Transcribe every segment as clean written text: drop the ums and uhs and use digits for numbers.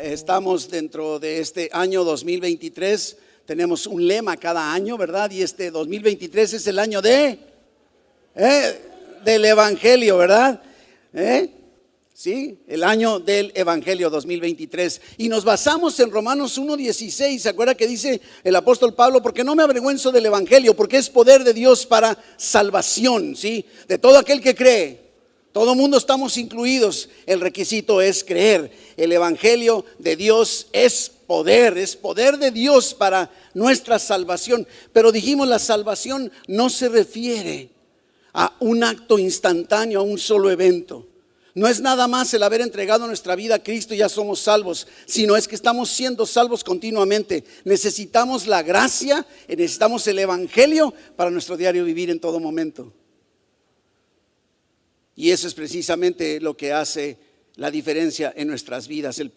Estamos dentro de este año 2023. Tenemos un lema cada año, ¿verdad? Y este 2023 es el año del Evangelio, ¿verdad? Sí, el año del Evangelio 2023. Y nos basamos en Romanos 1:16. ¿Se acuerda que dice el apóstol Pablo? Porque no me avergüenzo del Evangelio, porque es poder de Dios para salvación, ¿sí? De todo aquel que cree. Todo mundo estamos incluidos. El requisito es creer. El Evangelio de Dios es poder de Dios para nuestra salvación. Pero dijimos, la salvación no se refiere a un acto instantáneo, a un solo evento. No es nada más el haber entregado nuestra vida a Cristo y ya somos salvos, sino es que estamos siendo salvos continuamente. Necesitamos la gracia, necesitamos el Evangelio para nuestro diario vivir en todo momento. Y eso es precisamente lo que hace la diferencia en nuestras vidas. El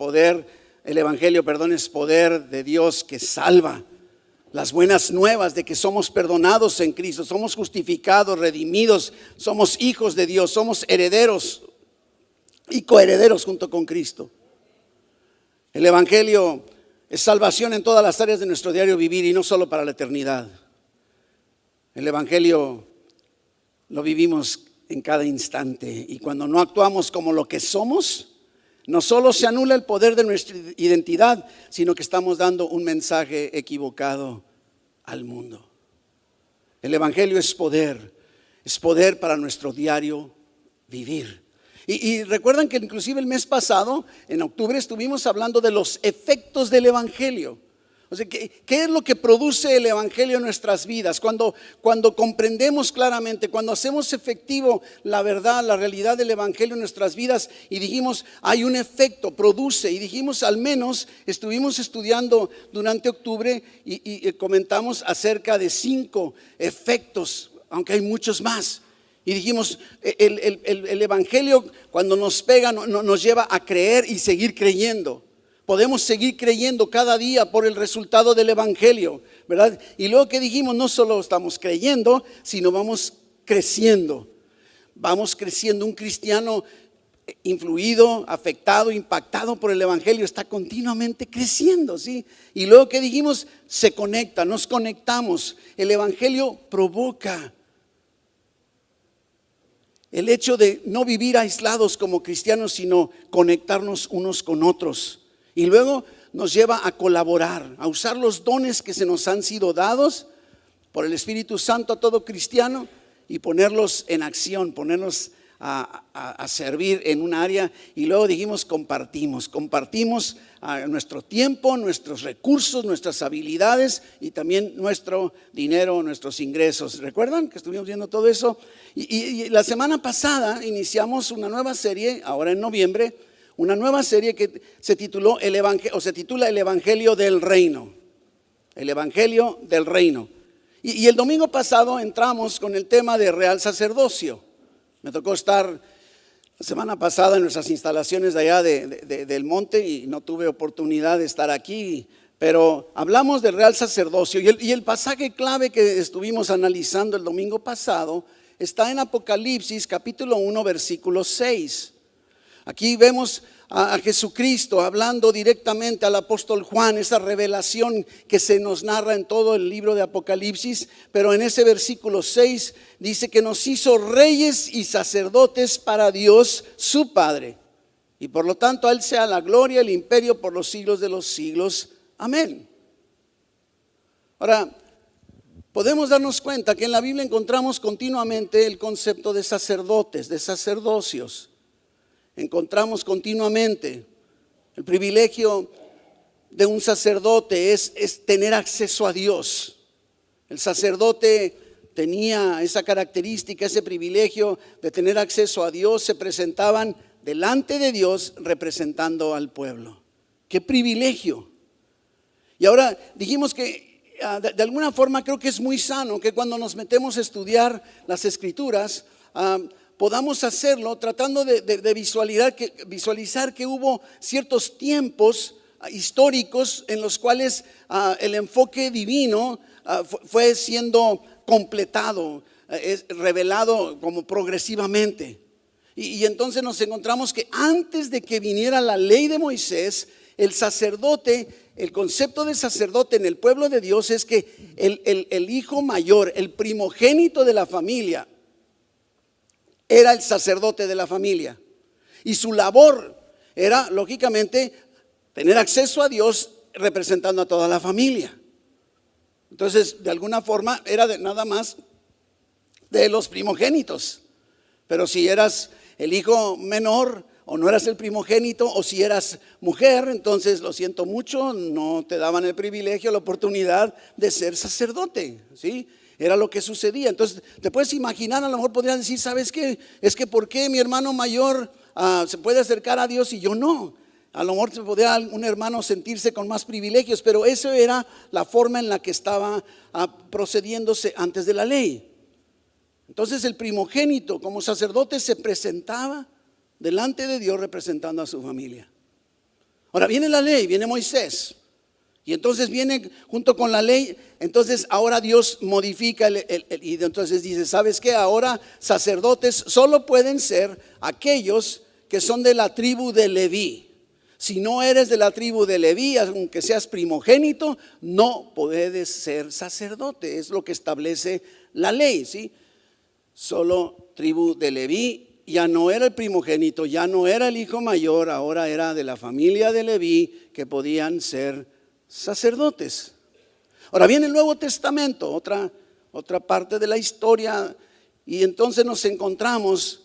Evangelio, es poder de Dios que salva. Las buenas nuevas de que somos perdonados en Cristo, somos justificados, redimidos, somos hijos de Dios, somos herederos y coherederos junto con Cristo. El Evangelio es salvación en todas las áreas de nuestro diario vivir y no solo para la eternidad. El Evangelio lo vivimos en cada instante, y cuando no actuamos como lo que somos, no solo se anula el poder de nuestra identidad, sino que estamos dando un mensaje equivocado al mundo. El Evangelio es poder para nuestro diario vivir. Y recuerdan que inclusive el mes pasado, en octubre, estuvimos hablando de los efectos del Evangelio. O sea, ¿qué es lo que produce el Evangelio en nuestras vidas? Cuando comprendemos claramente, cuando hacemos efectivo la verdad, la realidad del Evangelio en nuestras vidas, y dijimos, hay un efecto, produce, y dijimos, al menos estuvimos estudiando durante octubre y comentamos acerca de 5 efectos, aunque hay muchos más. Y dijimos, el Evangelio cuando nos pega nos lleva a creer y seguir creyendo. Podemos seguir creyendo cada día por el resultado del Evangelio, ¿verdad? Y luego que dijimos, no solo estamos creyendo, sino vamos creciendo. Vamos creciendo. Un cristiano influido, afectado, impactado por el Evangelio está continuamente creciendo, ¿sí? Y luego que dijimos, se conecta, nos conectamos. El Evangelio provoca el hecho de no vivir aislados como cristianos, sino conectarnos unos con otros. Y luego nos lleva a colaborar, a usar los dones que se nos han sido dados por el Espíritu Santo a todo cristiano y ponerlos en acción, ponerlos a servir en un área. Y luego dijimos, compartimos nuestro tiempo, nuestros recursos, nuestras habilidades y también nuestro dinero, nuestros ingresos. ¿Recuerdan que estuvimos viendo todo eso? Y la semana pasada iniciamos una nueva serie, ahora en noviembre, una nueva serie que se titula El Evangelio del Reino. El Evangelio del Reino. Y el domingo pasado entramos con el tema de real sacerdocio. Me tocó estar la semana pasada en nuestras instalaciones de allá del monte y no tuve oportunidad de estar aquí, pero hablamos del real sacerdocio. Y el pasaje clave que estuvimos analizando el domingo pasado está en Apocalipsis capítulo 1 versículo 6. Aquí vemos a Jesucristo hablando directamente al apóstol Juan, esa revelación que se nos narra en todo el libro de Apocalipsis, pero en ese versículo 6 dice que nos hizo reyes y sacerdotes para Dios su Padre, y por lo tanto a Él sea la gloria, el imperio por los siglos de los siglos. Amén. Ahora, podemos darnos cuenta que en la Biblia encontramos continuamente el concepto de sacerdotes, de sacerdocios. Encontramos continuamente el privilegio de un sacerdote es tener acceso a Dios. El sacerdote tenía esa característica, ese privilegio de tener acceso a Dios. Se presentaban delante de Dios representando al pueblo. ¡Qué privilegio! Y ahora dijimos que de alguna forma creo que es muy sano que cuando nos metemos a estudiar las Escrituras, podamos hacerlo tratando de visualizar que hubo ciertos tiempos históricos en los cuales el enfoque divino fue siendo completado, revelado como progresivamente. Y entonces nos encontramos que antes de que viniera la ley de Moisés, el sacerdote, el concepto de sacerdote en el pueblo de Dios es que el hijo mayor, el primogénito de la familia, era el sacerdote de la familia. Y su labor era, lógicamente, tener acceso a Dios representando a toda la familia. Entonces, de alguna forma, era nada más de los primogénitos. Pero si eras el hijo menor o no eras el primogénito, o si eras mujer, entonces lo siento mucho, no te daban el privilegio, la oportunidad de ser sacerdote, ¿sí? Era lo que sucedía. Entonces te puedes imaginar, a lo mejor podrían decir, ¿sabes qué? Es que ¿por qué mi hermano mayor se puede acercar a Dios y yo no? A lo mejor podría un hermano sentirse con más privilegios, pero eso era la forma en la que estaba procediéndose antes de la ley. Entonces el primogénito como sacerdote se presentaba delante de Dios representando a su familia. Ahora viene la ley, viene Moisés. Y entonces viene junto con la ley, entonces ahora Dios modifica y entonces dice, ¿sabes qué? Ahora sacerdotes solo pueden ser aquellos que son de la tribu de Leví. Si no eres de la tribu de Leví, aunque seas primogénito, no puedes ser sacerdote. Es lo que establece la ley, ¿sí? Solo tribu de Leví. Ya no era el primogénito, ya no era el hijo mayor, ahora era de la familia de Leví que podían ser sacerdotes. Ahora viene el Nuevo Testamento, otra parte de la historia, y entonces nos encontramos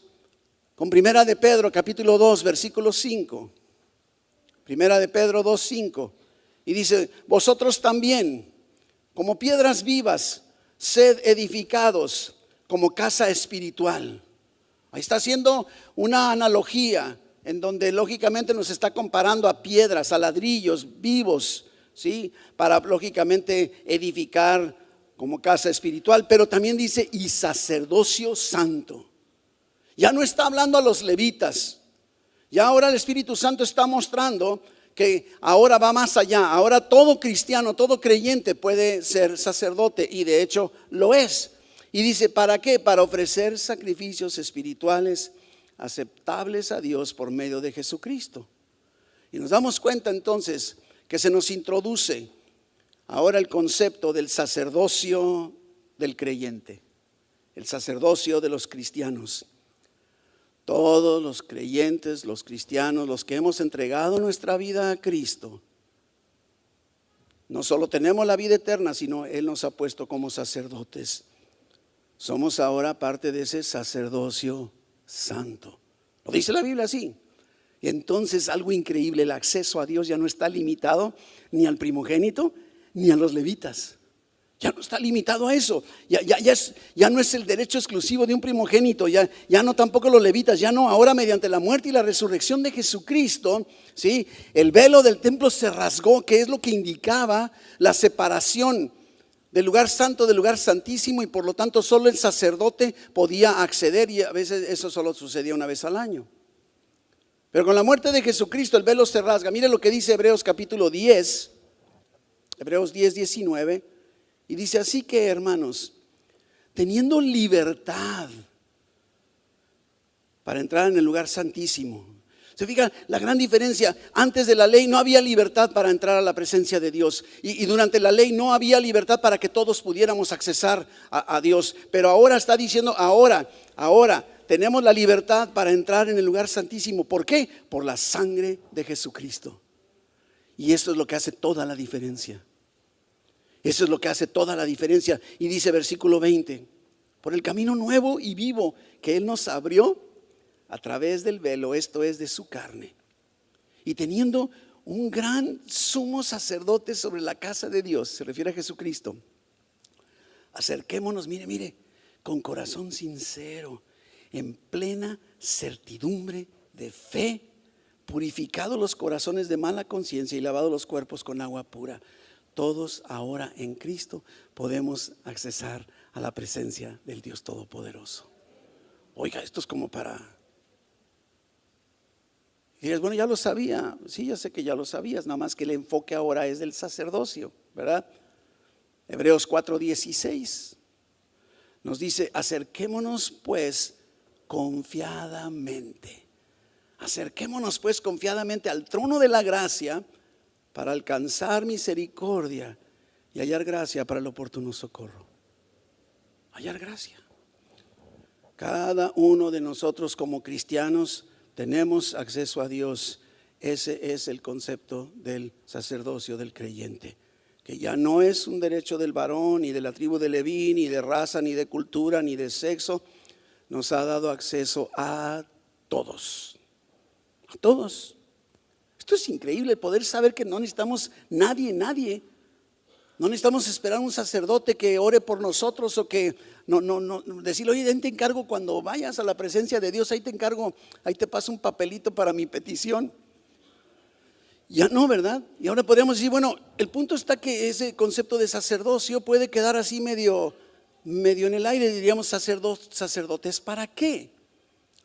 con Primera de Pedro, capítulo 2, versículo 5. Primera de Pedro 2, 5. Y dice, vosotros también, como piedras vivas, sed edificados como casa espiritual. Ahí está haciendo una analogía en donde lógicamente nos está comparando a piedras, a ladrillos vivos, ¿sí? Para lógicamente edificar como casa espiritual, pero también dice y sacerdocio santo. Ya no está hablando a los levitas. Ya ahora el Espíritu Santo está mostrando que ahora va más allá. Ahora todo cristiano, todo creyente puede ser sacerdote y de hecho lo es. Y dice, ¿para qué? Para ofrecer sacrificios espirituales aceptables a Dios por medio de Jesucristo. Y nos damos cuenta entonces que se nos introduce ahora el concepto del sacerdocio del creyente, el sacerdocio de los cristianos. Todos los creyentes, los cristianos, los que hemos entregado nuestra vida a Cristo, no solo tenemos la vida eterna, sino Él nos ha puesto como sacerdotes. Somos ahora parte de ese sacerdocio santo. Lo dice la Biblia así. Y entonces algo increíble, el acceso a Dios ya no está limitado ni al primogénito ni a los levitas. Ya no está limitado a eso. Ya no es el derecho exclusivo de un primogénito. Ya no tampoco los levitas. Ya no, ahora mediante la muerte y la resurrección de Jesucristo, ¿sí? El velo del templo se rasgó, que es lo que indicaba la separación del lugar santo, del lugar santísimo, y por lo tanto solo el sacerdote podía acceder, y a veces eso solo sucedía una vez al año. Pero con la muerte de Jesucristo el velo se rasga. Mire lo que dice Hebreos capítulo 10, Hebreos 10, 19, y dice así que hermanos, teniendo libertad para entrar en el lugar santísimo. Se fija la gran diferencia. Antes de la ley no había libertad para entrar a la presencia de Dios. Y durante la ley no había libertad para que todos pudiéramos accesar a Dios. Pero ahora está diciendo, ahora tenemos la libertad para entrar en el lugar santísimo. ¿Por qué? Por la sangre de Jesucristo. Y eso es lo que hace toda la diferencia. Eso es lo que hace toda la diferencia. Y dice versículo 20, por el camino nuevo y vivo que Él nos abrió a través del velo, esto es de su carne. Y teniendo un gran sumo sacerdote sobre la casa de Dios, se refiere a Jesucristo. Acerquémonos, mire, con corazón sincero, en plena certidumbre de fe, purificados los corazones de mala conciencia y lavados los cuerpos con agua pura. Todos ahora en Cristo podemos accesar a la presencia del Dios Todopoderoso. Oiga, esto es como para Y dices, bueno, ya lo sabía. Sí, ya sé que ya lo sabías, nada más que el enfoque ahora es del sacerdocio, ¿verdad? Hebreos 4:16 nos dice, acerquémonos pues confiadamente. Acerquémonos pues confiadamente al trono de la gracia para alcanzar misericordia y hallar gracia para el oportuno socorro. Hallar gracia. Cada uno de nosotros como cristianos tenemos acceso a Dios. Ese es el concepto del sacerdocio del creyente, que ya no es un derecho del varón, ni de la tribu de Leví, ni de raza, ni de cultura, ni de sexo. Nos ha dado acceso a todos. A todos. Esto es increíble, poder saber que no necesitamos nadie. No necesitamos esperar a un sacerdote que ore por nosotros o que no decirle, oye, te encargo cuando vayas a la presencia de Dios, ahí te encargo, ahí te paso un papelito para mi petición. Ya no, ¿verdad? Y ahora podríamos decir, bueno, el punto está que ese concepto de sacerdocio puede quedar así medio en el aire. Diríamos, sacerdotes ¿para qué?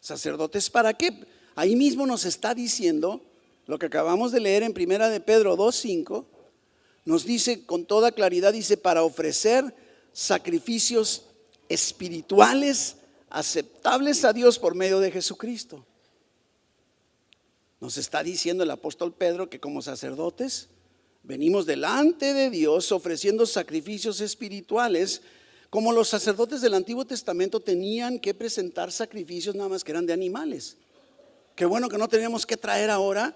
¿Sacerdotes para qué? Ahí mismo nos está diciendo lo que acabamos de leer en Primera de Pedro 2:5. Nos dice con toda claridad, dice, para ofrecer sacrificios espirituales aceptables a Dios por medio de Jesucristo. Nos está diciendo el apóstol Pedro que como sacerdotes venimos delante de Dios ofreciendo sacrificios espirituales, como los sacerdotes del Antiguo Testamento tenían que presentar sacrificios nada más que eran de animales. Qué bueno que no tenemos que traer ahora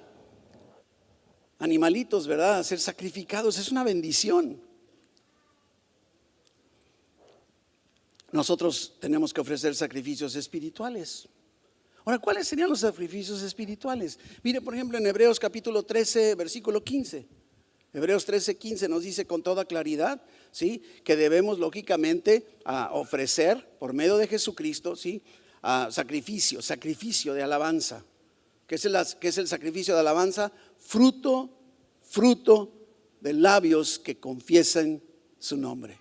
animalitos, ¿verdad? A ser sacrificados, es una bendición. Nosotros tenemos que ofrecer sacrificios espirituales. Ahora, ¿cuáles serían los sacrificios espirituales? Mire, por ejemplo, en Hebreos capítulo 13, versículo 15. Hebreos 13:15 nos dice con toda claridad, ¿sí?, que debemos lógicamente ofrecer por medio de Jesucristo, ¿sí?, sacrificio de alabanza. ¿Qué es el sacrificio de alabanza? Fruto de labios que confiesen su nombre.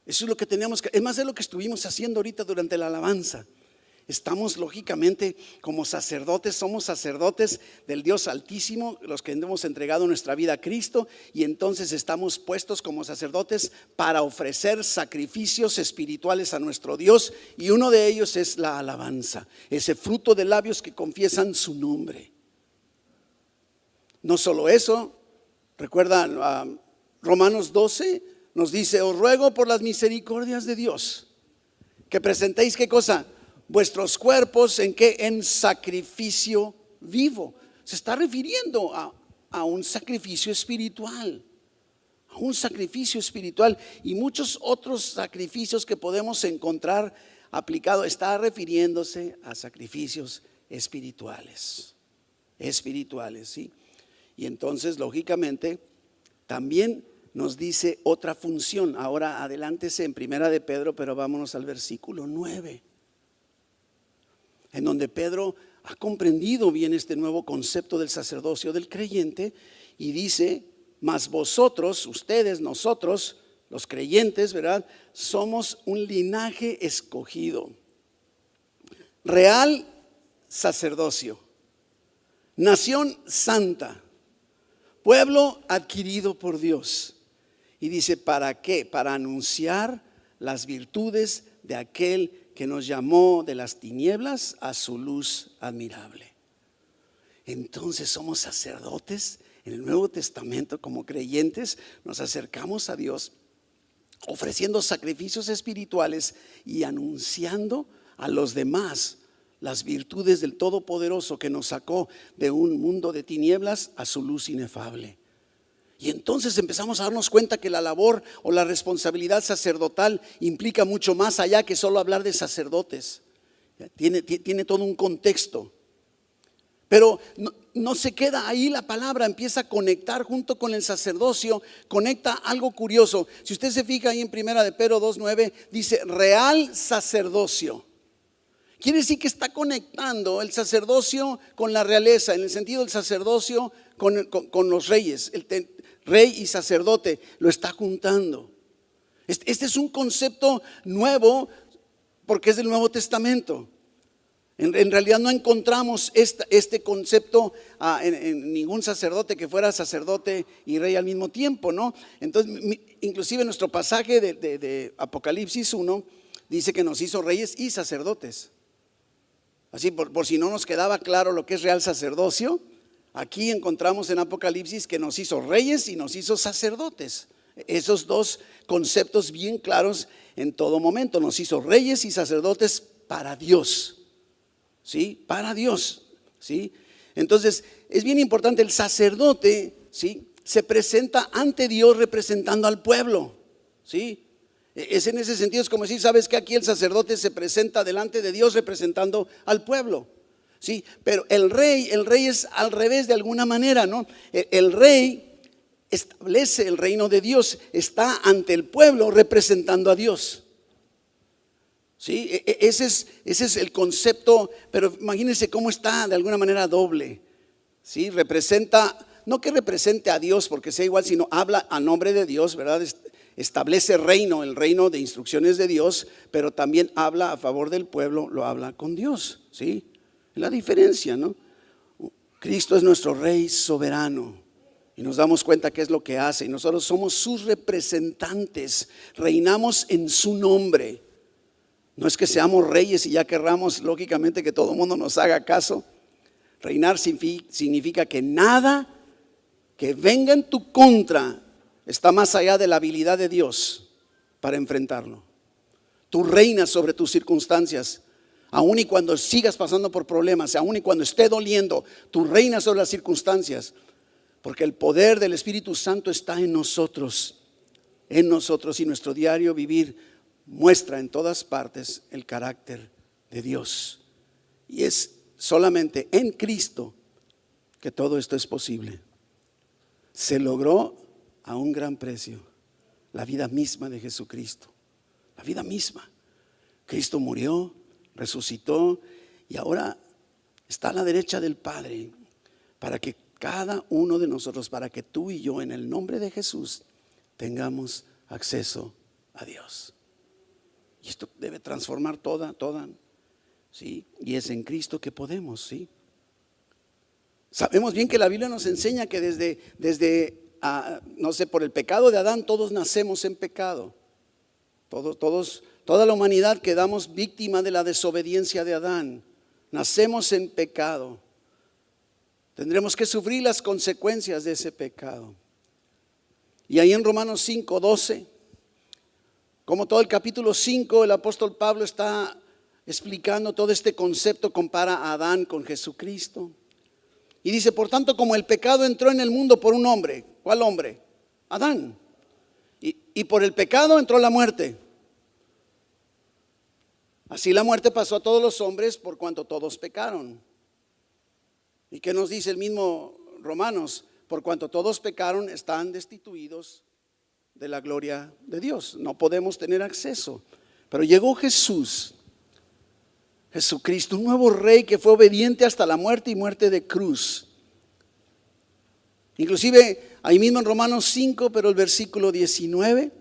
Eso es lo que tenemos que, es más de lo que estuvimos haciendo ahorita durante la alabanza. Estamos lógicamente como sacerdotes, somos sacerdotes del Dios Altísimo, los que hemos entregado nuestra vida a Cristo, y entonces estamos puestos como sacerdotes para ofrecer sacrificios espirituales a nuestro Dios, y uno de ellos es la alabanza, ese fruto de labios que confiesan su nombre. No solo eso, recuerda Romanos 12 nos dice, os ruego por las misericordias de Dios que presentéis, ¿qué cosa? Vuestros cuerpos en qué, en sacrificio vivo. Se está refiriendo a un sacrificio espiritual, a un sacrificio espiritual, y muchos otros sacrificios que podemos encontrar aplicado. Está refiriéndose a sacrificios espirituales, ¿sí? Y entonces lógicamente también nos dice otra función. Ahora adelántese en Primera de Pedro, pero vámonos al versículo 9. En donde Pedro ha comprendido bien este nuevo concepto del sacerdocio del creyente y dice, mas vosotros, ustedes, nosotros, los creyentes, ¿verdad?, somos un linaje escogido, real sacerdocio, nación santa, pueblo adquirido por Dios. Y dice, ¿para qué? Para anunciar las virtudes de aquel que nos llamó de las tinieblas a su luz admirable. Entonces somos sacerdotes en el Nuevo Testamento, como creyentes nos acercamos a Dios ofreciendo sacrificios espirituales y anunciando a los demás las virtudes del Todopoderoso que nos sacó de un mundo de tinieblas a su luz inefable. Y entonces empezamos a darnos cuenta que la labor o la responsabilidad sacerdotal implica mucho más allá que solo hablar de sacerdotes. Tiene todo un contexto. Pero no se queda ahí la palabra, empieza a conectar junto con el sacerdocio, conecta algo curioso. Si usted se fija ahí en Primera de Pedro 2:9, dice real sacerdocio. Quiere decir que está conectando el sacerdocio con la realeza, en el sentido del sacerdocio con los reyes. Rey y sacerdote lo está juntando. Este es un concepto nuevo porque es del Nuevo Testamento. En realidad no encontramos este concepto en ningún sacerdote que fuera sacerdote y rey al mismo tiempo, ¿no? Entonces, inclusive nuestro pasaje de Apocalipsis 1 dice que nos hizo reyes y sacerdotes. Así, por si no nos quedaba claro lo que es real sacerdocio, aquí encontramos en Apocalipsis que nos hizo reyes y nos hizo sacerdotes. Esos dos conceptos bien claros en todo momento. Nos hizo reyes y sacerdotes para Dios. ¿Sí? Para Dios, ¿sí? Entonces, es bien importante, el sacerdote, ¿sí?, se presenta ante Dios representando al pueblo, ¿sí? Es en ese sentido, es como decir, ¿sabes que aquí el sacerdote se presenta delante de Dios representando al pueblo? ¿Sí? Pero el rey es al revés de alguna manera, ¿no? El rey establece el reino de Dios, está ante el pueblo representando a Dios. ¿Sí? Ese es el concepto, pero imagínense cómo está de alguna manera doble. ¿Sí? Representa, no que represente a Dios porque sea igual, sino habla a nombre de Dios, ¿verdad? Establece reino, el reino de instrucciones de Dios, pero también habla a favor del pueblo, lo habla con Dios. ¿Sí? Es la diferencia, ¿no? Cristo es nuestro Rey soberano. Y nos damos cuenta qué es lo que hace. Y nosotros somos sus representantes, reinamos en su nombre. No es que seamos reyes y ya querramos lógicamente que todo el mundo nos haga caso. Reinar significa que nada que venga en tu contra está más allá de la habilidad de Dios para enfrentarlo. Tú reinas sobre tus circunstancias, aun y cuando sigas pasando por problemas, aun y cuando esté doliendo, tú reinas sobre las circunstancias, porque el poder del Espíritu Santo está en nosotros y nuestro diario vivir muestra en todas partes el carácter de Dios. Y es solamente en Cristo que todo esto es posible. Se logró a un gran precio, la vida misma de Jesucristo. La vida misma. Cristo murió, resucitó y ahora está a la derecha del Padre para que cada uno de nosotros, para que tú y yo en el nombre de Jesús tengamos acceso a Dios. Y esto debe transformar toda, ¿sí? Y es en Cristo que podemos, ¿sí? Sabemos bien que la Biblia nos enseña que desde no sé, por el pecado de Adán, todos nacemos en pecado. Toda la humanidad quedamos víctima de la desobediencia de Adán. Nacemos en pecado. Tendremos que sufrir las consecuencias de ese pecado. Y ahí en Romanos 5:12, como todo el capítulo 5, el apóstol Pablo está explicando todo este concepto, compara a Adán con Jesucristo. Y dice, por tanto, como el pecado entró en el mundo por un hombre. ¿Cuál hombre? Adán. Y por el pecado entró la muerte. Así la muerte pasó a todos los hombres por cuanto todos pecaron. ¿Y qué nos dice el mismo Romanos? Por cuanto todos pecaron, están destituidos de la gloria de Dios. No podemos tener acceso. Pero llegó Jesucristo, un nuevo rey que fue obediente hasta la muerte y muerte de cruz. Inclusive ahí mismo en Romanos 5, pero el versículo 19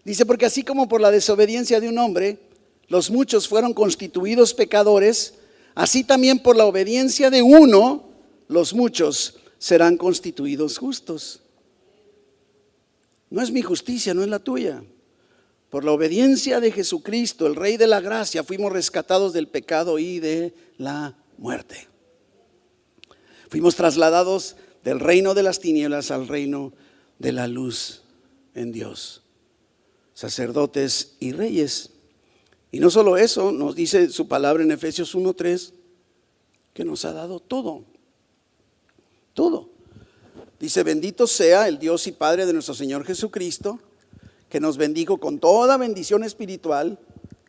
dice, porque así como por la desobediencia de un hombre los muchos fueron constituidos pecadores, así también por la obediencia de uno los muchos serán constituidos justos. No es mi justicia, no es la tuya. Por la obediencia de Jesucristo, el Rey de la gracia, fuimos rescatados del pecado y de la muerte. Fuimos trasladados del reino de las tinieblas al reino de la luz en Dios. Sacerdotes y reyes. Y no solo eso, nos dice su palabra en Efesios 1:3, que nos ha dado todo. Todo. Dice, bendito sea el Dios y Padre de nuestro Señor Jesucristo, que nos bendijo con toda bendición espiritual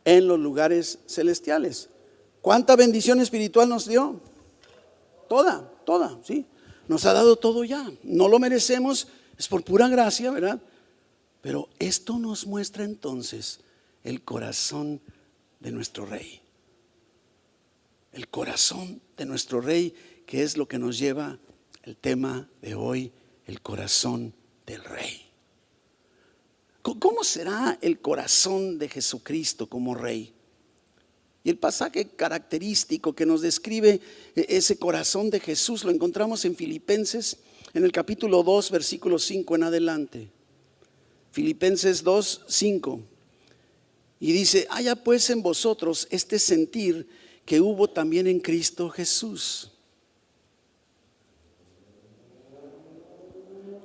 en los lugares celestiales. ¿Cuánta bendición espiritual nos dio? Toda, ¿sí? Nos ha dado todo ya. No lo merecemos, es por pura gracia, ¿verdad? Pero esto nos muestra entonces el corazón de nuestro Rey. El corazón de nuestro Rey, que es lo que nos lleva el tema de hoy, el corazón del Rey. ¿Cómo será el corazón de Jesucristo como Rey? Y el pasaje característico que nos describe ese corazón de Jesús lo encontramos en Filipenses, en el capítulo 2, versículo 5 en adelante. Filipenses 2, 5. Y dice: haya pues en vosotros este sentir que hubo también en Cristo Jesús,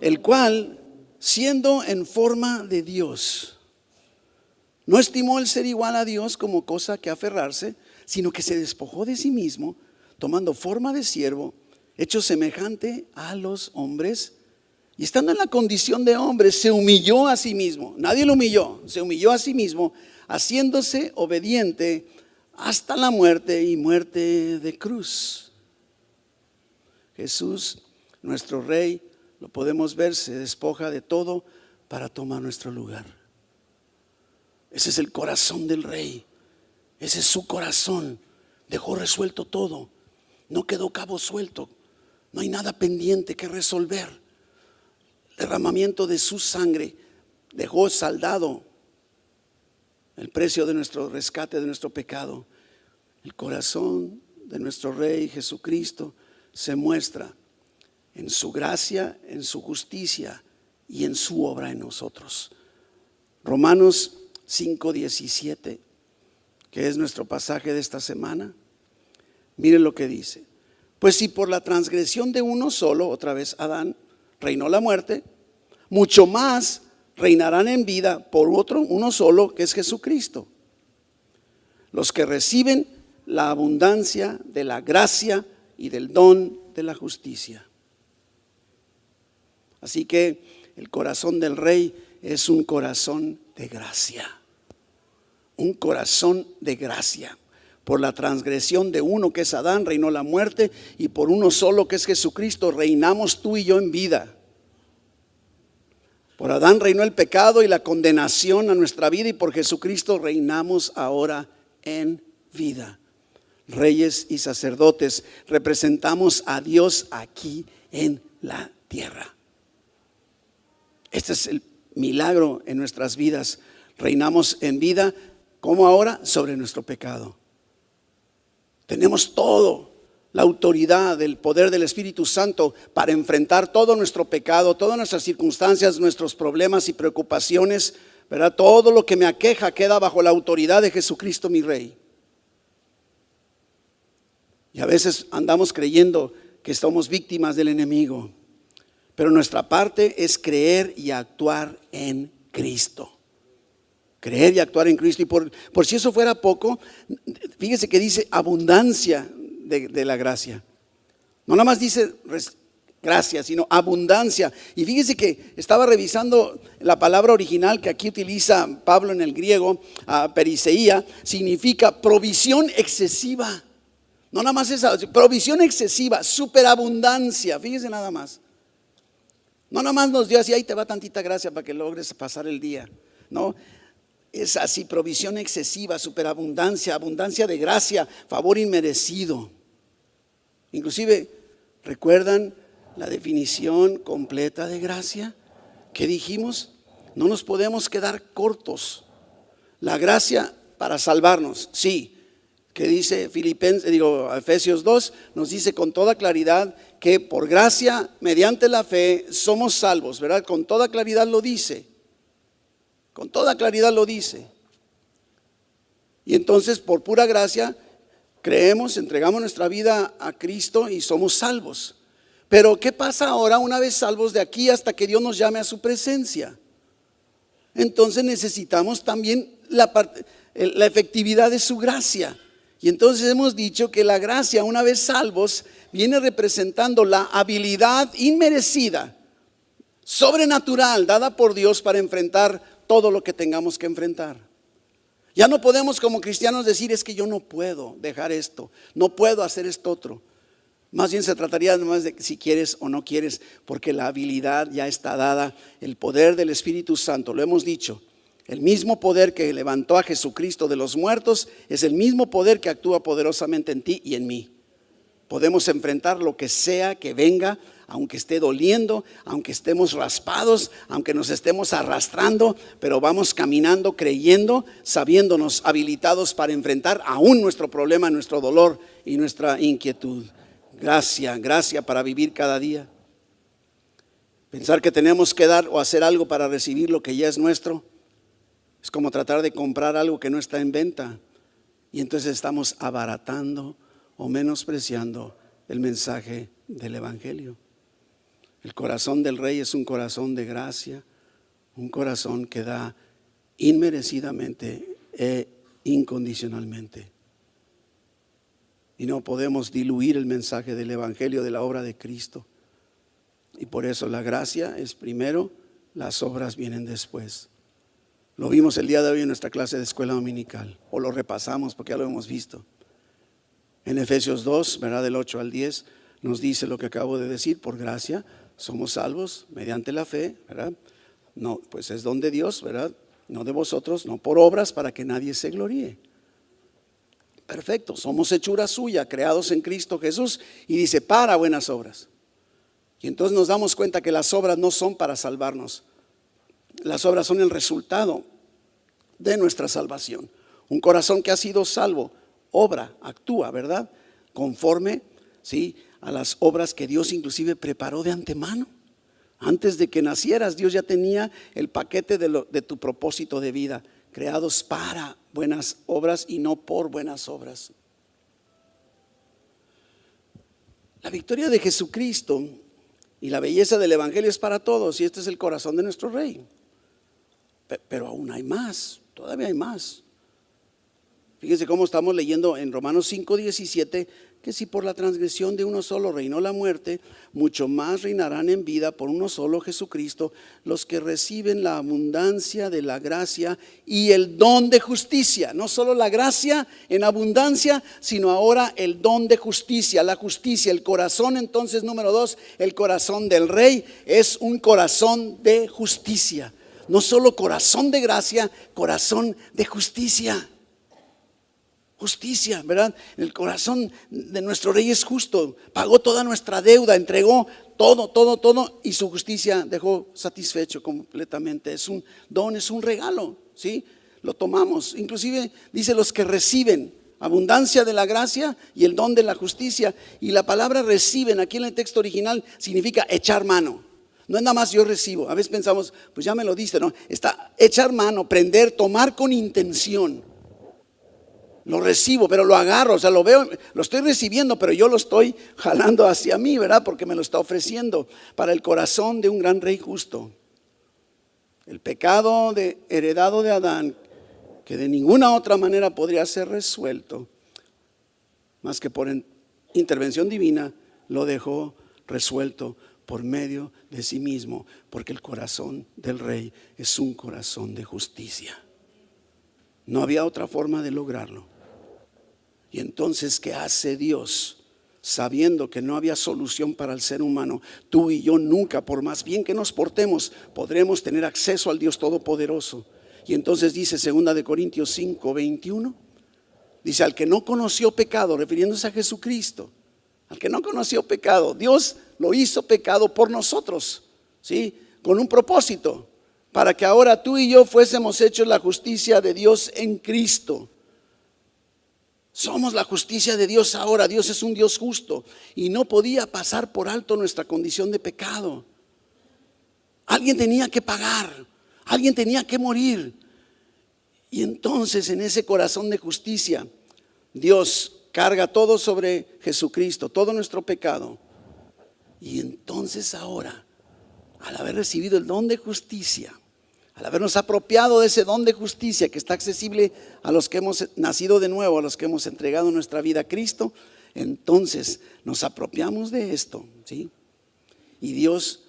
el cual, siendo en forma de Dios, no estimó el ser igual a Dios como cosa que aferrarse, sino que se despojó de sí mismo, tomando forma de siervo, hecho semejante a los hombres, y estando en la condición de hombre, se humilló a sí mismo. Nadie lo humilló, se humilló a sí mismo, haciéndose obediente hasta la muerte, y muerte de cruz. Jesús, nuestro Rey, lo podemos ver, se despoja de todo para tomar nuestro lugar. Ese es el corazón del Rey. Ese es su corazón. Dejó resuelto todo. No quedó cabo suelto. No hay nada pendiente que resolver. El derramamiento de su sangre dejó saldado el precio de nuestro rescate, de nuestro pecado. El corazón de nuestro Rey Jesucristo se muestra en su gracia, en su justicia y en su obra en nosotros. Romanos 5:17, que es nuestro pasaje de esta semana. Miren lo que dice: pues si por la transgresión de uno solo, otra vez Adán, reinó la muerte, mucho más reinarán en vida por otro, uno solo, que es Jesucristo, los que reciben la abundancia de la gracia y del don de la justicia. Así que el corazón del Rey es un corazón de gracia. Un corazón de gracia. Por la transgresión de uno, que es Adán, reinó la muerte, y por uno solo, que es Jesucristo, reinamos tú y yo en vida. Por Adán reinó el pecado y la condenación a nuestra vida, y por Jesucristo reinamos ahora en vida. Reyes y sacerdotes, representamos a Dios aquí en la tierra. Este es el milagro en nuestras vidas. Reinamos en vida, como ahora, sobre nuestro pecado. Tenemos todo, la autoridad, el poder del Espíritu Santo para enfrentar todo nuestro pecado, todas nuestras circunstancias, nuestros problemas y preocupaciones, ¿verdad? Todo lo que me aqueja queda bajo la autoridad de Jesucristo, mi Rey. Y a veces andamos creyendo que somos víctimas del enemigo, pero nuestra parte es creer y actuar en Cristo. Creer y actuar en Cristo. Y por si eso fuera poco, fíjese que dice abundancia de la gracia. No nada más dice gracia, sino abundancia. Y fíjese que estaba revisando la palabra original que aquí utiliza Pablo en el griego, periseía, significa provisión excesiva. No nada más esa, provisión excesiva, superabundancia. Fíjese nada más. No nada más nos dio así, ahí te va tantita gracia para que logres pasar el día. No, es así, provisión excesiva, superabundancia, abundancia de gracia, favor inmerecido. Inclusive, ¿recuerdan la definición completa de gracia? ¿Qué dijimos? No nos podemos quedar cortos. La gracia para salvarnos, sí. Que dice Efesios 2, nos dice con toda claridad que por gracia, mediante la fe, somos salvos, ¿verdad? Con toda claridad lo dice. Con toda claridad lo dice. Y entonces, por pura gracia, creemos, entregamos nuestra vida a Cristo y somos salvos. Pero ¿qué pasa ahora una vez salvos de aquí hasta que Dios nos llame a su presencia? Entonces necesitamos también la efectividad de su gracia. Y entonces hemos dicho que la gracia, una vez salvos, viene representando la habilidad inmerecida, sobrenatural, dada por Dios para enfrentar todo lo que tengamos que enfrentar. Ya no podemos como cristianos decir: es que yo no puedo dejar esto, no puedo hacer esto otro. Más bien se trataría más de si quieres o no quieres, porque la habilidad ya está dada, el poder del Espíritu Santo, lo hemos dicho. El mismo poder que levantó a Jesucristo de los muertos es el mismo poder que actúa poderosamente en ti y en mí. Podemos enfrentar lo que sea que venga aunque esté doliendo, aunque estemos raspados, aunque nos estemos arrastrando, pero vamos caminando, creyendo, sabiéndonos habilitados para enfrentar aún nuestro problema, nuestro dolor y nuestra inquietud. Gracia para vivir cada día. Pensar que tenemos que dar o hacer algo para recibir lo que ya es nuestro es como tratar de comprar algo que no está en venta, y entonces estamos abaratando o menospreciando el mensaje del Evangelio. El corazón del Rey es un corazón de gracia, un corazón que da inmerecidamente e incondicionalmente. Y no podemos diluir el mensaje del Evangelio, de la obra de Cristo. Y por eso la gracia es primero, las obras vienen después. Lo vimos el día de hoy en nuestra clase de escuela dominical, o lo repasamos porque ya lo hemos visto. En Efesios 2, ¿verdad? Del 8 al 10, nos dice lo que acabo de decir: por gracia somos salvos mediante la fe, ¿verdad? No, pues es don de Dios, ¿verdad? No de vosotros, no por obras, para que nadie se gloríe. Perfecto, somos hechura suya, creados en Cristo Jesús, y dice para buenas obras. Y entonces nos damos cuenta que las obras no son para salvarnos. Las obras son el resultado de nuestra salvación. Un corazón que ha sido salvo obra, actúa, ¿verdad? Conforme, ¿sí?, a las obras que Dios inclusive preparó de antemano. Antes de que nacieras, Dios ya tenía el paquete de tu propósito de vida, creados para buenas obras y no por buenas obras. La victoria de Jesucristo y la belleza del Evangelio es para todos, y este es el corazón de nuestro Rey. Pero aún hay más, todavía hay más. Fíjense cómo estamos leyendo en Romanos 5:17, que si por la transgresión de uno solo reinó la muerte, mucho más reinarán en vida por uno solo, Jesucristo, los que reciben la abundancia de la gracia y el don de justicia. No solo la gracia en abundancia, sino ahora el don de justicia, la justicia, el corazón. Entonces, número 2, el corazón del Rey es un corazón de justicia. No solo corazón de gracia, corazón de justicia. Justicia, ¿verdad? El corazón de nuestro Rey es justo. Pagó toda nuestra deuda, entregó todo, y su justicia dejó satisfecho completamente. Es un don, es un regalo, ¿sí? Lo tomamos. Inclusive dice los que reciben abundancia de la gracia y el don de la justicia. Y la palabra reciben aquí en el texto original significa echar mano. No es nada más yo recibo. A veces pensamos, pues ya me lo diste, ¿no? Está echar mano, prender, tomar con intención. Lo recibo, pero lo agarro, o sea, lo veo, lo estoy recibiendo, pero yo lo estoy jalando hacia mí, ¿verdad? Porque me lo está ofreciendo para el corazón de un gran Rey justo. El pecado heredado de Adán, que de ninguna otra manera podría ser resuelto, más que por intervención divina, lo dejó resuelto por medio de sí mismo, porque el corazón del Rey es un corazón de justicia. No había otra forma de lograrlo. Y entonces, ¿qué hace Dios? Sabiendo que no había solución para el ser humano, tú y yo nunca, por más bien que nos portemos, podremos tener acceso al Dios Todopoderoso. Y entonces dice 2 Corintios 5:21, dice: al que no conoció pecado, refiriéndose a Jesucristo, al que no conoció pecado, Dios lo hizo pecado por nosotros, ¿sí? Con un propósito, para que ahora tú y yo fuésemos hechos la justicia de Dios en Cristo. Somos la justicia de Dios ahora. Dios es un Dios justo y no podía pasar por alto nuestra condición de pecado. Alguien tenía que pagar, alguien tenía que morir. Y entonces, en ese corazón de justicia, Dios carga todo sobre Jesucristo, todo nuestro pecado. Y entonces ahora, al haber recibido el don de justicia, al habernos apropiado de ese don de justicia que está accesible a los que hemos nacido de nuevo, a los que hemos entregado nuestra vida a Cristo, entonces nos apropiamos de esto, ¿sí? Y Dios,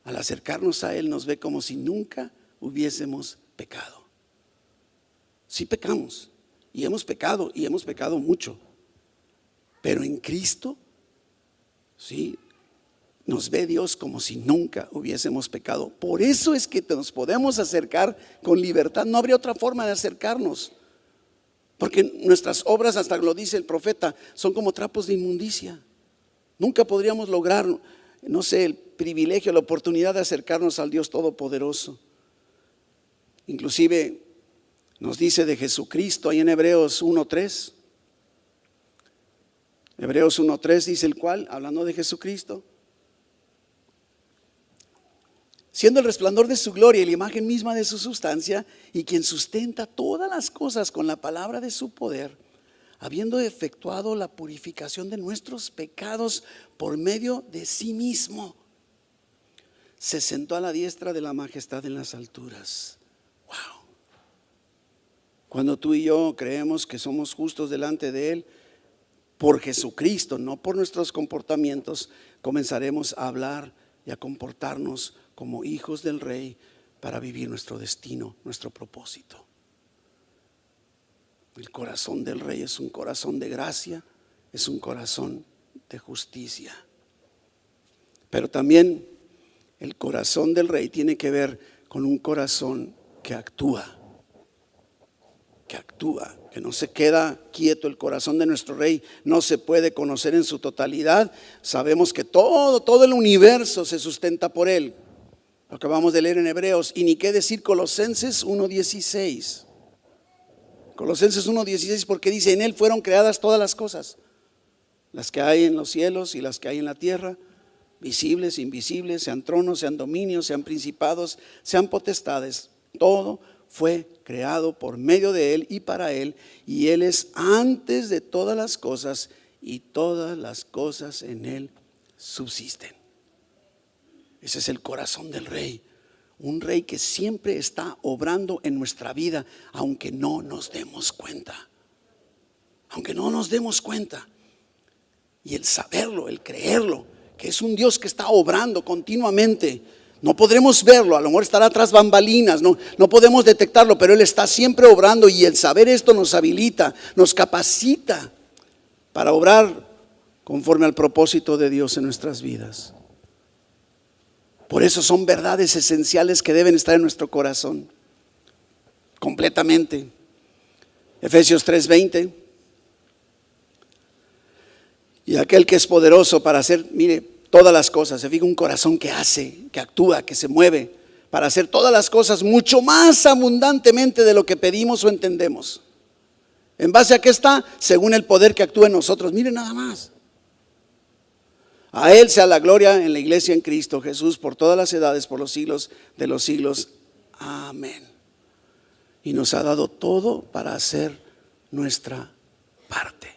al acercarnos a Él, nos ve como si nunca hubiésemos pecado. Sí pecamos, y hemos pecado mucho, pero en Cristo, ¿sí?, nos ve Dios como si nunca hubiésemos pecado. Por eso es que nos podemos acercar con libertad. No habría otra forma de acercarnos, porque nuestras obras, hasta lo dice el profeta, son como trapos de inmundicia. Nunca podríamos lograr no sé, el privilegio, la oportunidad de acercarnos al Dios Todopoderoso. Inclusive nos dice de Jesucristo ahí en Hebreos 1:3. Hebreos 1:3 dice el cual, hablando de Jesucristo, siendo el resplandor de su gloria y la imagen misma de su sustancia, y quien sustenta todas las cosas con la palabra de su poder, habiendo efectuado la purificación de nuestros pecados por medio de sí mismo, se sentó a la diestra de la majestad en las alturas. Wow. Cuando tú y yo creemos que somos justos delante de Él, por Jesucristo, no por nuestros comportamientos, comenzaremos a hablar y a comportarnos como hijos del Rey para vivir nuestro destino, nuestro propósito. El corazón del Rey es un corazón de gracia, es un corazón de justicia. Pero también el corazón del Rey tiene que ver con un corazón que actúa, que no se queda quieto. El corazón de nuestro Rey no se puede conocer en su totalidad. Sabemos que todo el universo se sustenta por Él. Lo acabamos de leer en Hebreos, y ni qué decir Colosenses 1:16. Colosenses 1:16, porque dice: en Él fueron creadas todas las cosas, las que hay en los cielos y las que hay en la tierra, visibles, invisibles, sean tronos, sean dominios, sean principados, sean potestades. Todo fue creado por medio de Él y para Él, y Él es antes de todas las cosas, y todas las cosas en Él subsisten. Ese es el corazón del Rey. Un Rey que siempre está obrando en nuestra vida, aunque no nos demos cuenta. Aunque no nos demos cuenta. Y el saberlo, el creerlo, que es un Dios que está obrando continuamente. No podremos verlo, a lo mejor estará tras bambalinas, no podemos detectarlo, pero Él está siempre obrando, y el saber esto nos habilita, nos capacita para obrar conforme al propósito de Dios en nuestras vidas. Por eso son verdades esenciales que deben estar en nuestro corazón, completamente. Efesios 3:20. Y aquel que es poderoso para hacer, mire, todas las cosas. Se fija, un corazón que hace, que actúa, que se mueve para hacer todas las cosas mucho más abundantemente de lo que pedimos o entendemos. ¿En base a qué está? Según el poder que actúa en nosotros. Mire nada más. A Él sea la gloria en la iglesia en Cristo Jesús por todas las edades, por los siglos de los siglos. Amén. Y nos ha dado todo para hacer nuestra parte.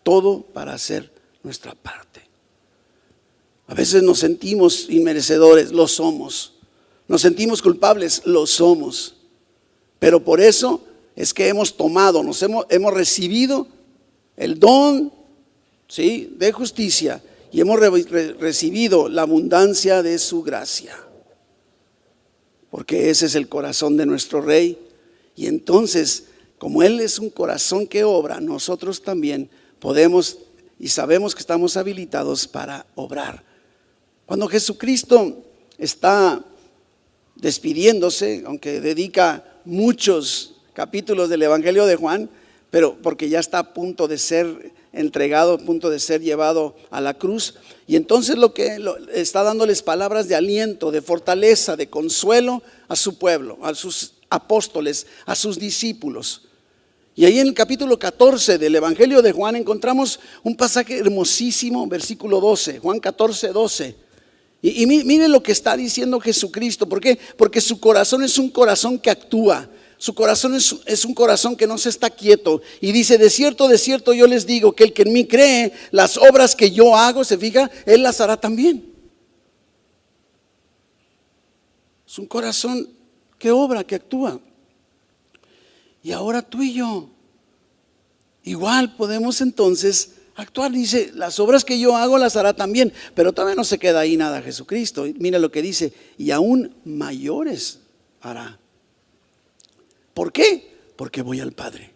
Todo para hacer nuestra parte. A veces nos sentimos inmerecedores, lo somos. Nos sentimos culpables, lo somos. Pero por eso es que hemos tomado, hemos recibido el don, ¿sí?, de justicia. Y hemos recibido la abundancia de su gracia. Porque ese es el corazón de nuestro Rey. Y entonces, como Él es un corazón que obra, nosotros también podemos y sabemos que estamos habilitados para obrar. Cuando Jesucristo está despidiéndose, aunque dedica muchos capítulos del Evangelio de Juan, pero porque ya está a punto de ser entregado, a punto de ser llevado a la cruz, y entonces está dándoles palabras de aliento, de fortaleza, de consuelo a su pueblo, a sus apóstoles, a sus discípulos. Y ahí en el capítulo 14 del Evangelio de Juan encontramos un pasaje hermosísimo, versículo 12, Juan 14:12. Y miren lo que está diciendo Jesucristo. ¿Por qué? Porque su corazón es un corazón que actúa. Su corazón es un corazón que no se está quieto. Y dice: de cierto yo les digo que el que en mí cree, las obras que yo hago, se fija, él las hará también. Es un corazón que obra, que actúa. Y ahora tú y yo igual podemos entonces actuar. Dice: las obras que yo hago las hará también. Pero todavía no se queda ahí nada Jesucristo. Mira lo que dice: y aún mayores hará. ¿Por qué? Porque voy al Padre.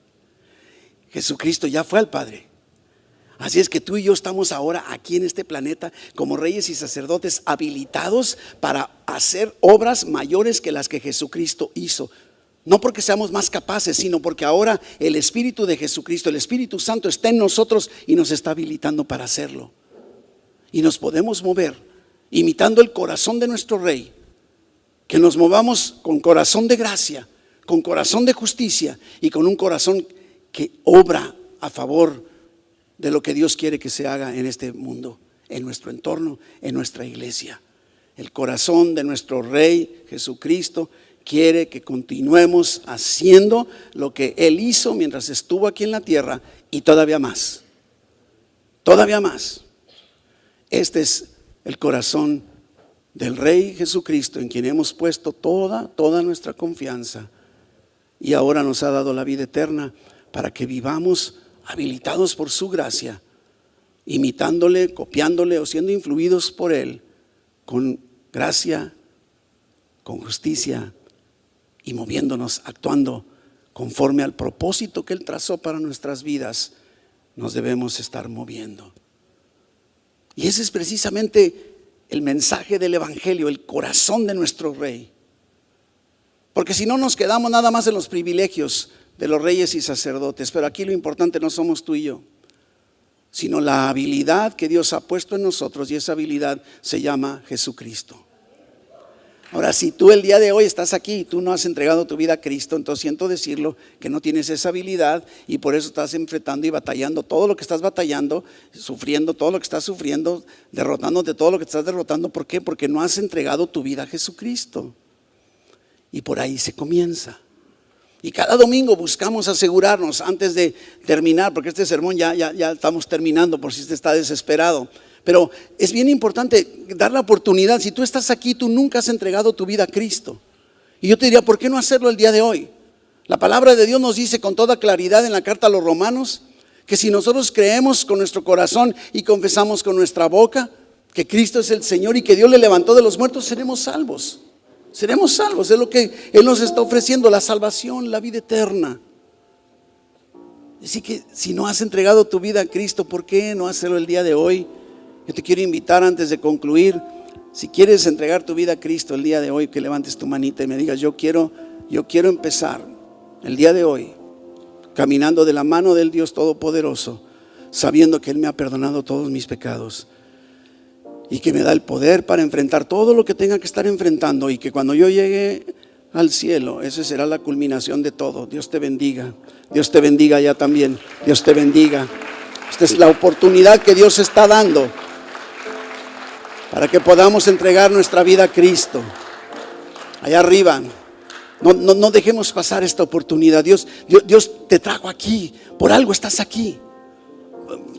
Jesucristo ya fue al Padre. Así es que tú y yo estamos ahora aquí en este planeta como reyes y sacerdotes, habilitados para hacer obras mayores que las que Jesucristo hizo. No porque seamos más capaces, sino porque ahora el Espíritu de Jesucristo, el Espíritu Santo, está en nosotros y nos está habilitando para hacerlo. Y nos podemos mover imitando el corazón de nuestro Rey, que nos movamos con corazón de gracia, con corazón de justicia y con un corazón que obra a favor de lo que Dios quiere que se haga en este mundo, en nuestro entorno, en nuestra iglesia. El corazón de nuestro Rey Jesucristo quiere que continuemos haciendo lo que Él hizo mientras estuvo aquí en la tierra y todavía más. Todavía más. Este es el corazón del Rey Jesucristo, en quien hemos puesto toda nuestra confianza, y ahora nos ha dado la vida eterna para que vivamos habilitados por su gracia, imitándole, copiándole o siendo influidos por Él, con gracia, con justicia y moviéndonos, actuando conforme al propósito que Él trazó para nuestras vidas. Nos debemos estar moviendo. Y ese es precisamente el mensaje del Evangelio, el corazón de nuestro Rey. Porque si no, nos quedamos nada más en los privilegios de los reyes y sacerdotes. Pero aquí lo importante no somos tú y yo, sino la habilidad que Dios ha puesto en nosotros, y esa habilidad se llama Jesucristo. Ahora, si tú el día de hoy estás aquí y tú no has entregado tu vida a Cristo, entonces siento decirlo que no tienes esa habilidad, y por eso estás enfrentando y batallando todo lo que estás batallando, sufriendo todo lo que estás sufriendo, derrotándote todo lo que estás derrotando. ¿Por qué? Porque no has entregado tu vida a Jesucristo. Y por ahí se comienza. Y cada domingo buscamos asegurarnos, antes de terminar, porque este sermón ya estamos terminando, por si usted está desesperado. Pero es bien importante dar la oportunidad. Si tú estás aquí, tú nunca has entregado tu vida a Cristo, y yo te diría, ¿por qué no hacerlo el día de hoy? La palabra de Dios nos dice con toda claridad en la carta a los Romanos, que si nosotros creemos con nuestro corazón y confesamos con nuestra boca que Cristo es el Señor y que Dios le levantó de los muertos, seremos salvos. Seremos salvos. Es lo que Él nos está ofreciendo, la salvación, la vida eterna. Así que si no has entregado tu vida a Cristo, ¿por qué no hacerlo el día de hoy? Yo te quiero invitar, antes de concluir, si quieres entregar tu vida a Cristo el día de hoy, que levantes tu manita y me digas: yo quiero empezar el día de hoy caminando de la mano del Dios Todopoderoso, sabiendo que Él me ha perdonado todos mis pecados y que me da el poder para enfrentar todo lo que tenga que estar enfrentando, y que cuando yo llegue al cielo, esa será la culminación de todo. Dios te bendiga. Dios te bendiga allá también. Dios te bendiga. Esta es la oportunidad que Dios está dando para que podamos entregar nuestra vida a Cristo. Allá arriba, no dejemos pasar esta oportunidad. Dios te trajo aquí, por algo estás aquí.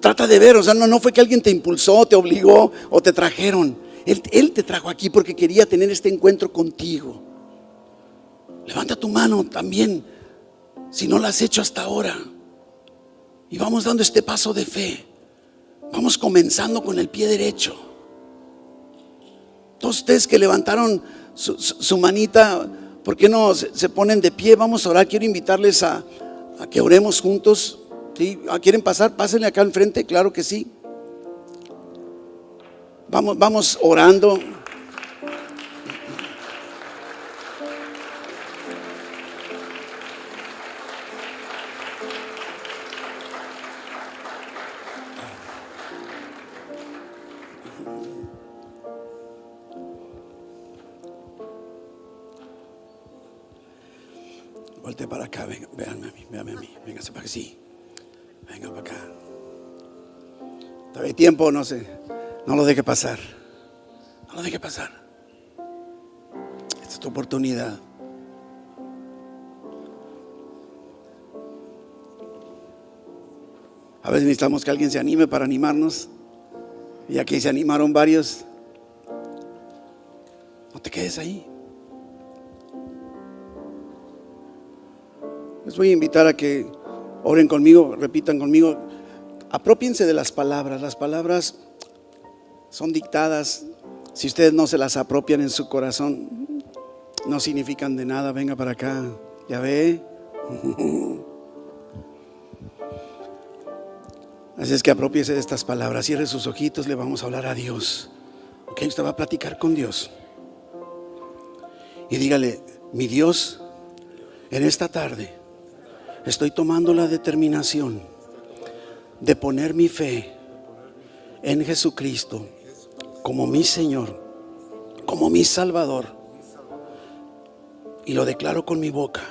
Trata de ver, o sea, no fue que alguien te impulsó, te obligó o te trajeron. Él te trajo aquí porque quería tener este encuentro contigo. Levanta tu mano también, si no lo has hecho hasta ahora, y vamos dando este paso de fe. Vamos comenzando con el pie derecho. Todos ustedes que levantaron su manita, ¿por qué no se ponen de pie? Vamos a orar. Quiero invitarles a que oremos juntos. ¿Sí? ¿Quieren pasar? Pásenle acá al frente, claro que sí. Vamos orando. Volte para acá, véanme a mí, véngase para que sí. Venga para acá. Todavía hay tiempo, no sé. No lo deje pasar. No lo deje pasar. Esta es tu oportunidad. A veces necesitamos que alguien se anime para animarnos. Y aquí se animaron varios. No te quedes ahí. Les voy a invitar a que oren conmigo, repitan conmigo. Apropiense de las palabras. Las palabras son dictadas. Si ustedes no se las apropian en su corazón, no significan de nada. Venga para acá. ¿Ya ve? Así es que apropiese de estas palabras. Cierre sus ojitos, le vamos a hablar a Dios. Ok, usted va a platicar con Dios. Y dígale: mi Dios, en esta tarde estoy tomando la determinación de poner mi fe en Jesucristo como mi Señor, como mi Salvador. Y lo declaro con mi boca.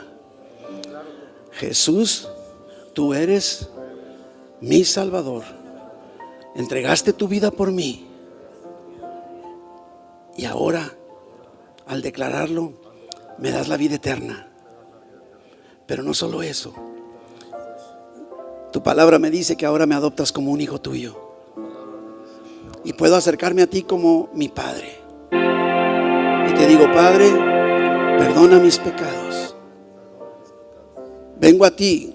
Jesús, tú eres mi Salvador. Entregaste tu vida por mí. Y ahora, al declararlo, me das la vida eterna. Pero no solo eso. Tu palabra me dice que ahora me adoptas como un hijo tuyo. Y puedo acercarme a ti como mi Padre. Y te digo, Padre, perdona mis pecados. Vengo a ti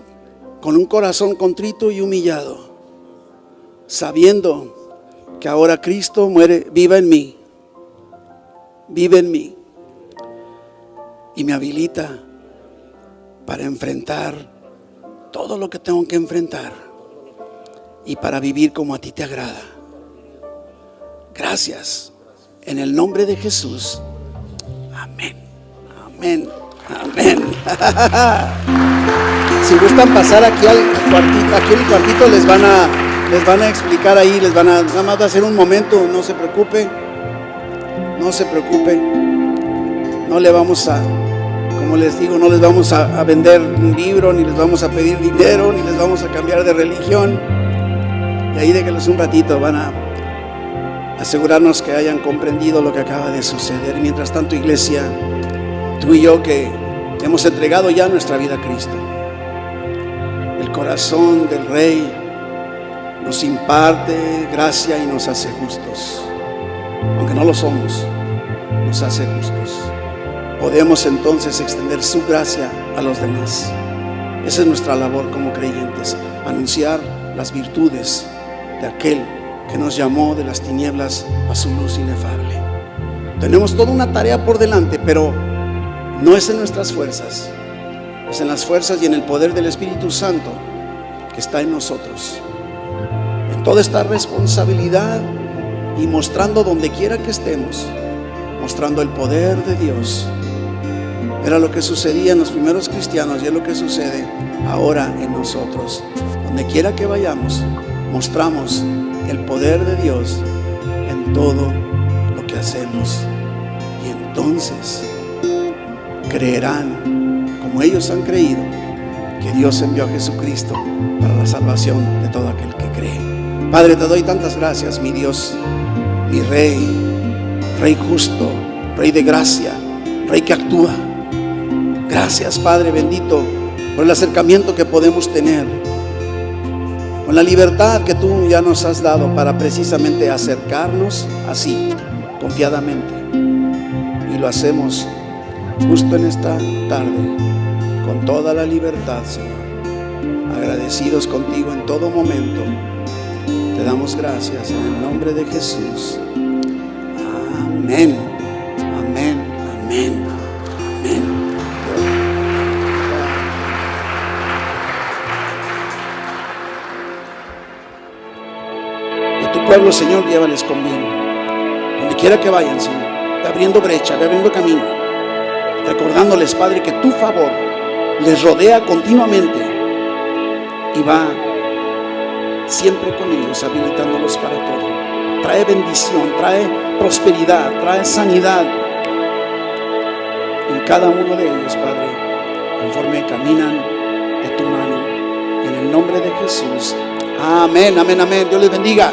con un corazón contrito y humillado, sabiendo que ahora Cristo vive en mí y me habilita para enfrentar todo lo que tengo que enfrentar y para vivir como a ti te agrada. Gracias, en el nombre de Jesús. Amén, amén, amén. Si gustan pasar aquí al cuartito, aquí en el cuartito les van a explicar ahí, nada más va a ser un momento, no se preocupe, no le vamos a, como les digo, no les vamos a vender un libro, ni les vamos a pedir dinero, ni les vamos a cambiar de religión. Y ahí déjenlos un ratito, van a asegurarnos que hayan comprendido lo que acaba de suceder. Mientras tanto, iglesia, tú y yo que hemos entregado ya nuestra vida a Cristo, el corazón del Rey nos imparte gracia y nos hace justos. Aunque no lo somos, nos hace justos. Podemos entonces extender su gracia a los demás. Esa es nuestra labor como creyentes, anunciar las virtudes de aquel que nos llamó de las tinieblas a su luz inefable. Tenemos toda una tarea por delante, pero no es en nuestras fuerzas, es en las fuerzas y en el poder del Espíritu Santo que está en nosotros. En toda esta responsabilidad y mostrando donde quiera que estemos, mostrando el poder de Dios. Era lo que sucedía en los primeros cristianos y es lo que sucede ahora en nosotros. Donde quiera que vayamos, mostramos el poder de Dios en todo lo que hacemos. Y entonces creerán, como ellos han creído, que Dios envió a Jesucristo para la salvación de todo aquel que cree. Padre, te doy tantas gracias, mi Dios, mi Rey justo, Rey de gracia, Rey que actúa. Gracias, Padre bendito, por el acercamiento que podemos tener, con la libertad que tú ya nos has dado para precisamente acercarnos así, confiadamente. Y lo hacemos justo en esta tarde, con toda la libertad, Señor. Agradecidos contigo en todo momento. Te damos gracias en el nombre de Jesús. Amén, amén, amén, amén. De tu pueblo, Señor, llévales con bien. Donde quiera que vayan, Señor, ve abriendo brecha, ve abriendo camino, recordándoles, Padre, que tu favor les rodea continuamente y va siempre con ellos, habilitándolos para todo. Trae bendición, trae prosperidad, trae sanidad en cada uno de ellos, Padre, conforme caminan de tu mano. En el nombre de Jesús. Amén, amén, amén. Dios les bendiga.